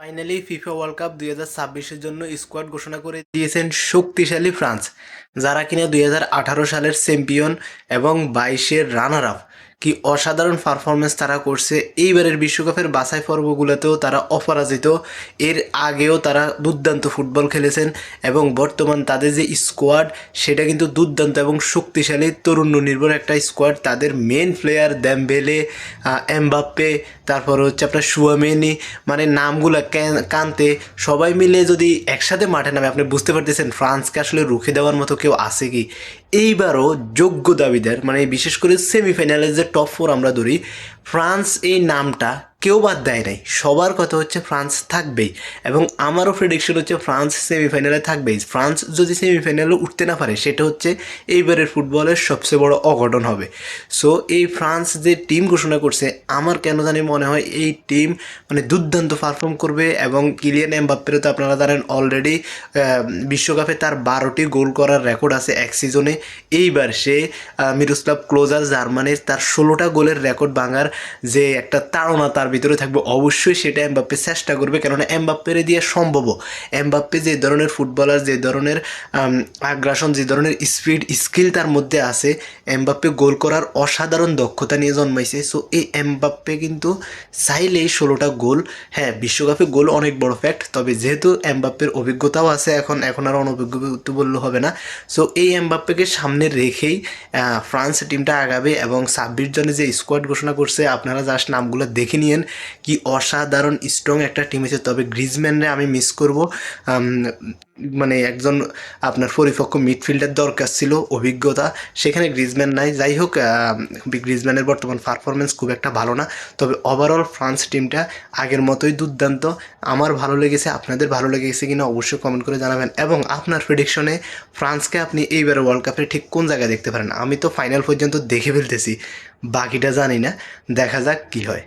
Finally FIFA world cup 2026-এর জন্য squad ঘোষণা করে দিয়েছেন শক্তিশালী ফ্রান্স, যারা কিনা 2018 সালের চ্যাম্পিয়ন এবং 22-এর রানার আপ। কি অসাধারণ পারফরমেন্স তারা করছে। এইবারের বিশ্বকাপের বাছাই পর্বগুলোতেও তারা অপরাজিত। এর আগেও তারা দুর্দান্ত ফুটবল খেলেছেন এবং বর্তমান তাদের যে স্কোয়াড সেটা কিন্তু দুর্দান্ত এবং শক্তিশালী তরুণ নির্ভর একটা স্কোয়াড। তাদের মেন প্লেয়ার দেমবেলে, এমবাপ্পে, তারপর হচ্ছে আপনার শুয়ামেনি, মানে নামগুলো কানতে সবাই মিলে যদি একসাথে মাঠে নামে, আপনি বুঝতে পারতেছেন ফ্রান্সকে আসলে রুখে দেওয়ার মতো কেউ আছে কি। এইবারও যোগ্য দাবিদার, মানে বিশেষ করে সেমিফাইনালের যে টপ ফোর আমরা ধরি, ফ্রান্স এই নামটা কেউ বাদ দেয় নাই। সবার কথা হচ্ছে ফ্রান্স থাকবেই এবং আমারও প্রেডিকশন হচ্ছে ফ্রান্স সেমিফাইনালে থাকবেই। ফ্রান্স যদি সেমিফাইনালে উঠতে না পারে সেটা হচ্ছে এইবারের ফুটবলের সবচেয়ে বড় অঘটন হবে। সো এই ফ্রান্স যে টিম ঘোষণা করছে, আমার কেন জানি মনে হয় এই টিম মানে দুর্দান্ত পারফর্ম করবে। এবং কিলিয়ান এমবাপ্পেরও তো আপনারা জানেন অলরেডি বিশ্বকাপে তার 12টি গোল করার রেকর্ড আছে এক সিজনে। এইবার সে মিরোস্লাভ ক্লোজার জার্মানির তার 16টা গোলের রেকর্ড ভাঙার যে একটা তাড়না তার ভিতরে থাকবে, অবশ্যই সেটা এমবাপ্পে চেষ্টা করবে, কেননা এমবাপ্পের দিয়ে সম্ভবও। এমবাপ্পে যে ধরনের ফুটবলার, যে ধরনের আগ্রাসন, যে ধরনের স্পিড স্কিল তার মধ্যে আছে, এমবাপ্পে গোল করার অসাধারণ দক্ষতা নিয়ে জন্মাইছে। সো এই এমবাপ্পে কিন্তু চাইলে এই 16টা গোল, হ্যাঁ বিশ্বকাপে গোল অনেক বড় ফ্যাক্ট, তবে যেহেতু এমবাপ্পের অভিজ্ঞতাও আছে, এখন আর অনভিজ্ঞ বললে হবে না। সো এই এমবাপ্পেকে সামনে রেখেই ফ্রান্স টিমটা আগাবে এবং 26 জনের যে স্কোয়াড ঘোষণা করছে, আপনারা জাস্ট নামগুলো দেখে নিয়েন, কি অসাধারণ স্ট্রং একটা টিম আছে। তবে গ্রিজম্যানরে আমি মিস করব। মানে একজন আপনার পরিপক্ক মিডফিল্ডার দরকার ছিল, অভিজ্ঞতা, সেখানে গ্রিজম্যান নাই। যাই হোক, গ্রিজম্যানের বর্তমান পারফরমেন্স খুব একটা ভালো না। তবে ওভারঅল ফ্রান্স টিমটা আগের মতোই দুর্দান্ত। আমার ভালো লেগেছে, আপনাদের ভালো লেগেছে কিনা অবশ্যই কমেন্ট করে জানাবেন। এবং আপনার প্রেডিকশনে ফ্রান্সকে আপনি এইবার ওয়ার্ল্ড কাপে ঠিক কোন জায়গায় দেখতে পারেন? আমি তো ফাইনাল পর্যন্ত দেখে ফেলতেছি, বাকিটা জানি না, দেখা যাক কী হয়।